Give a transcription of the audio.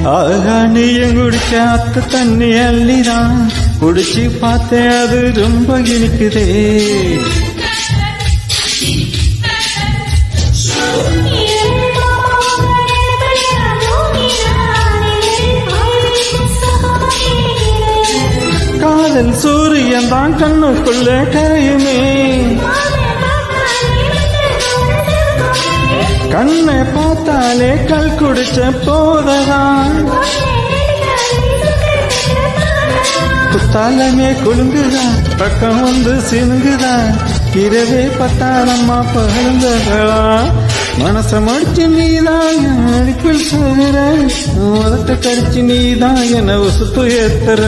ஆகா நீயும் குடிச்ச அத்த தண்ணி அள்ளிதான் குடிச்சு பார்த்தேன் அது ரொம்ப இனிக்குதே. காதல் சூரியன் தான் கண்ணுக்குள்ள கரையுமே, கண்ணை பார்த்தாலே கல் குடிச்ச போததான் குத்தாலமே குலுங்குதா பக்கம் வந்து சினுங்குதா இரவே பத்தாளம்மா பகழ்ந்தகளா மனச மடிச்சு நீதான் அடிப்பில் சொல்கிற உதட்ட கடிச்சு நீதான் என்ன உசுப்பு ஏத்துற.